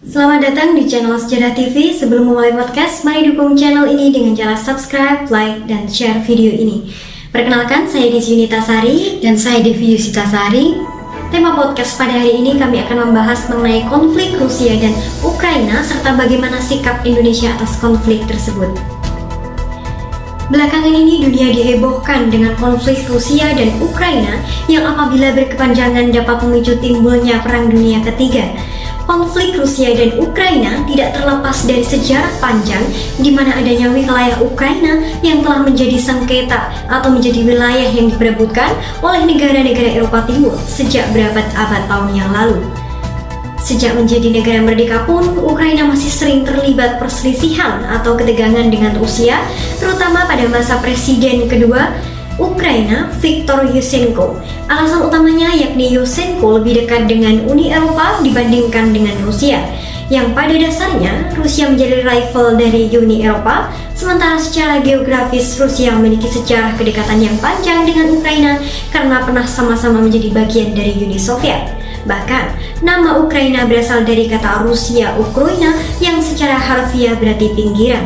Selamat datang di channel Sejarah TV. Sebelum memulai podcast, mari dukung channel ini dengan cara subscribe, like, dan share video ini. Perkenalkan, saya Desi Yunita Sari. Dan saya Devi Yusita Sari. Tema podcast pada hari ini kami akan membahas mengenai konflik Rusia dan Ukraina serta bagaimana sikap Indonesia atas konflik tersebut. Belakangan ini dunia dihebohkan dengan konflik Rusia dan Ukraina yang apabila berkepanjangan dapat memicu timbulnya Perang Dunia Ketiga. Konflik Rusia dan Ukraina tidak terlepas dari sejarah panjang di mana adanya wilayah Ukraina yang telah menjadi sengketa atau menjadi wilayah yang diperebutkan oleh negara-negara Eropa Timur sejak berabad-abad tahun yang lalu. Sejak menjadi negara merdeka pun, Ukraina masih sering terlibat perselisihan atau ketegangan dengan Rusia, terutama pada masa Presiden kedua Ukraina, Viktor Yushchenko. Alasan utamanya yakni Yushchenko lebih dekat dengan Uni Eropa dibandingkan dengan Rusia, yang pada dasarnya Rusia menjadi rival dari Uni Eropa, sementara secara geografis Rusia memiliki sejarah kedekatan yang panjang dengan Ukraina karena pernah sama-sama menjadi bagian dari Uni Soviet. Bahkan, nama Ukraina berasal dari kata Rusia Ukraina yang secara harfiah berarti pinggiran.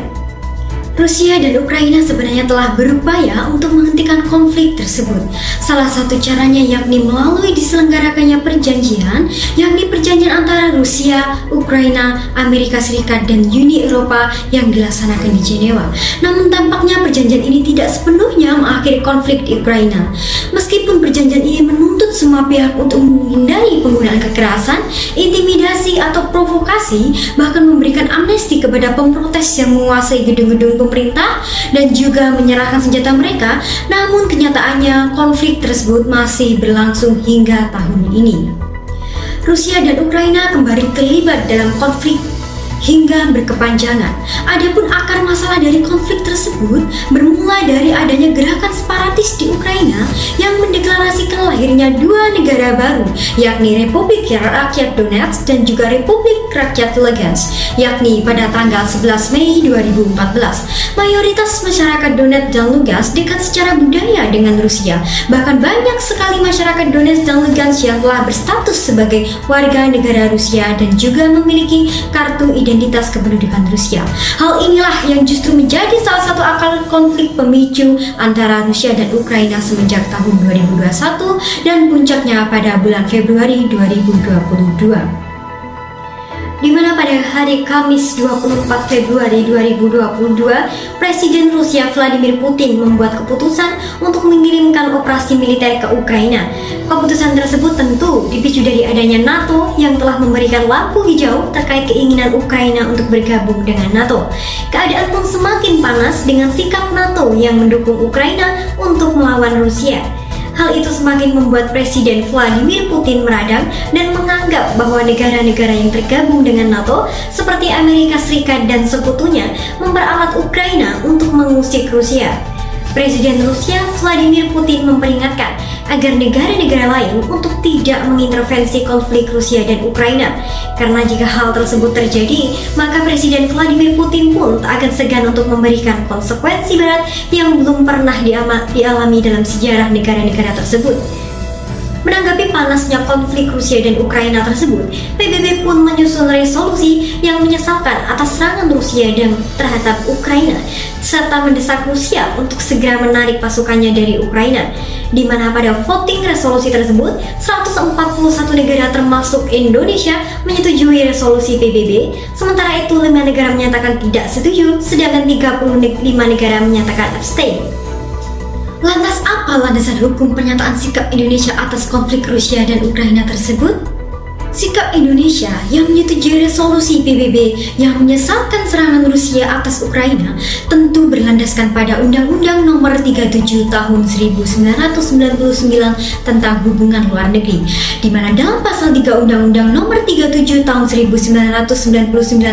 Rusia dan Ukraina sebenarnya telah berupaya untuk menghentikan konflik tersebut. Salah satu caranya yakni melalui diselenggarakannya perjanjian, yakni perjanjian antara Rusia, Ukraina, Amerika Serikat, dan Uni Eropa yang dilaksanakan di Jenewa. Namun tampaknya perjanjian ini tidak sepenuhnya mengakhiri konflik di Ukraina. Meskipun perjanjian ini menuntut semua pihak untuk menghindari penggunaan kekerasan, intimidasi, atau provokasi, bahkan memberikan amnesti kepada pemprotes yang menguasai gedung-gedung pemerintah dan juga menyerahkan senjata mereka, namun kenyataannya konflik tersebut masih berlangsung hingga tahun ini. Rusia dan Ukraina kembali terlibat dalam konflik hingga berkepanjangan. Adapun akar masalah dari konflik tersebut bermula dari adanya gerakan separatis di Ukraina yang mendeklarasikan lahirnya dua negara baru, yakni Republik Rakyat Donetsk dan juga Republik Rakyat Lugansk, yakni pada tanggal 11 Mei 2014. Mayoritas masyarakat Donetsk dan Lugansk dekat secara budaya dengan Rusia. Bahkan banyak sekali masyarakat Donetsk dan Lugansk yang telah berstatus sebagai warga negara Rusia dan juga memiliki kartu identitas kependudukan Rusia. Hal inilah yang justru menjadi salah satu akar konflik pemicu antara Rusia dan Ukraina semenjak tahun 2021 dan puncaknya pada bulan Februari 2022. Di mana pada hari Kamis 24 Februari 2022, Presiden Rusia Vladimir Putin membuat keputusan untuk mengirimkan operasi militer ke Ukraina. Keputusan tersebut tentu dipicu dari adanya NATO yang telah memberikan lampu hijau terkait keinginan Ukraina untuk bergabung dengan NATO. Keadaan pun semakin panas dengan sikap NATO yang mendukung Ukraina untuk melawan Rusia. Hal itu semakin membuat Presiden Vladimir Putin meradang dan menganggap bahwa negara-negara yang tergabung dengan NATO seperti Amerika Serikat dan sekutunya memperalat Ukraina untuk mengusik Rusia. Presiden Rusia Vladimir Putin memperingatkan agar negara-negara lain untuk tidak mengintervensi konflik Rusia dan Ukraina. Karena jika hal tersebut terjadi, maka Presiden Vladimir Putin pun tak akan segan untuk memberikan konsekuensi berat yang belum pernah dialami dalam sejarah negara-negara tersebut. Menanggapi panasnya konflik Rusia dan Ukraina tersebut, PBB pun menyusun resolusi yang menyesalkan atas serangan Rusia dan terhadap Ukraina, serta mendesak Rusia untuk segera menarik pasukannya dari Ukraina. Di mana pada voting resolusi tersebut, 141 negara termasuk Indonesia menyetujui resolusi PBB, sementara itu 5 negara menyatakan tidak setuju, sedangkan 35 negara menyatakan abstain. Lantas apa landasan hukum pernyataan sikap Indonesia atas konflik Rusia dan Ukraina tersebut? Sikap Indonesia yang menyetujui resolusi PBB yang menyesalkan serangan Rusia atas Ukraina tentu berlandaskan pada Undang-Undang Nomor 37 Tahun 1999 tentang hubungan luar negeri, di mana dalam pasal 3 Undang-Undang Nomor 37 Tahun 1999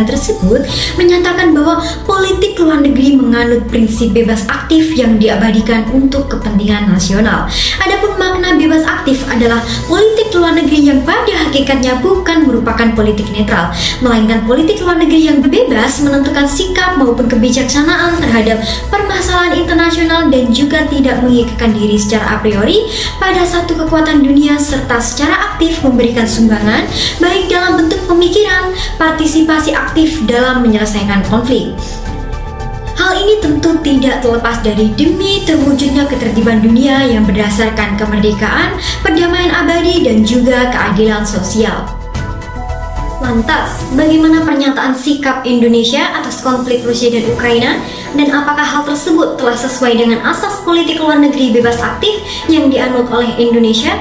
tersebut menyatakan bahwa politik luar negeri menganut prinsip bebas aktif yang diabadikan untuk kepentingan nasional. Adapun makna bebas aktif aktif adalah politik luar negeri yang pada hakikatnya bukan merupakan politik netral, melainkan politik luar negeri yang bebas menentukan sikap maupun kebijaksanaan terhadap permasalahan internasional dan juga tidak mengikatkan diri secara a priori pada satu kekuatan dunia serta secara aktif memberikan sumbangan baik dalam bentuk pemikiran, partisipasi aktif dalam menyelesaikan konflik. Hal ini tentu tidak terlepas dari demi terwujudnya ketertiban dunia yang berdasarkan kemerdekaan, perdamaian abadi, dan juga keadilan sosial. Lantas, bagaimana pernyataan sikap Indonesia atas konflik Rusia dan Ukraina? Dan apakah hal tersebut telah sesuai dengan asas politik luar negeri bebas aktif yang dianut oleh Indonesia?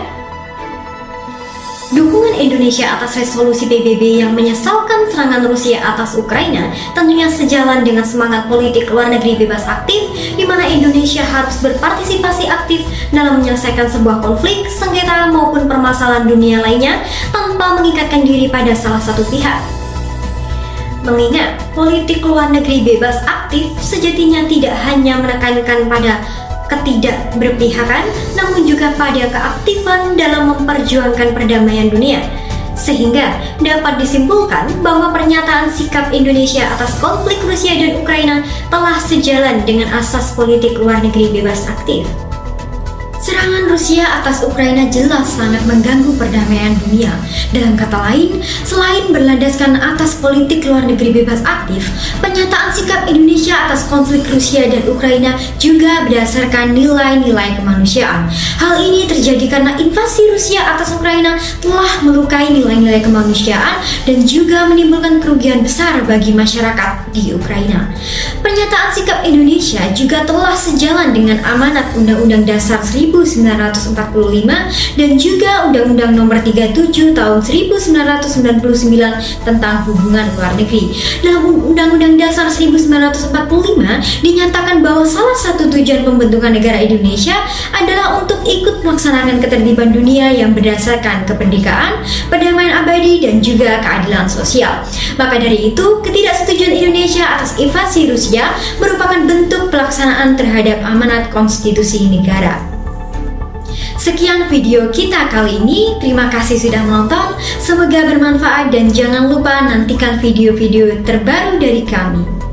Dukungan Indonesia atas resolusi PBB yang menyesalkan serangan Rusia atas Ukraina tentunya sejalan dengan semangat politik luar negeri bebas aktif di mana Indonesia harus berpartisipasi aktif dalam menyelesaikan sebuah konflik, sengketa maupun permasalahan dunia lainnya tanpa mengikatkan diri pada salah satu pihak. Mengingat politik luar negeri bebas aktif sejatinya tidak hanya menekankan pada ketidakberpihakan, namun juga pada keaktifan dalam memperjuangkan perdamaian dunia. Sehingga dapat disimpulkan bahwa pernyataan sikap Indonesia atas konflik Rusia dan Ukraina telah sejalan dengan asas politik luar negeri bebas aktif. Serangan Rusia atas Ukraina jelas sangat mengganggu perdamaian dunia. Dalam kata lain, selain berlandaskan atas politik luar negeri bebas aktif, pernyataan sikap Indonesia atas konflik Rusia dan Ukraina juga berdasarkan nilai-nilai kemanusiaan. Hal ini terjadi karena invasi Rusia atas Ukraina telah melukai nilai-nilai kemanusiaan dan juga menimbulkan kerugian besar bagi masyarakat di Ukraina. Pernyataan sikap Indonesia juga telah sejalan dengan amanat Undang-Undang Dasar 1945 dan juga Undang-Undang Nomor 37 Tahun 1999 tentang hubungan luar negeri. Dalam Undang-Undang Dasar 1945 dinyatakan bahwa salah satu tujuan pembentukan negara Indonesia adalah untuk ikut melaksanakan ketertiban dunia yang berdasarkan kemerdekaan, perdamaian abadi, dan juga keadilan sosial. Maka dari itu, ketidaksetujuan Indonesia atas invasi Rusia merupakan bentuk pelaksanaan terhadap amanat konstitusi negara. Sekian video kita kali ini, terima kasih sudah menonton, semoga bermanfaat dan jangan lupa nantikan video-video terbaru dari kami.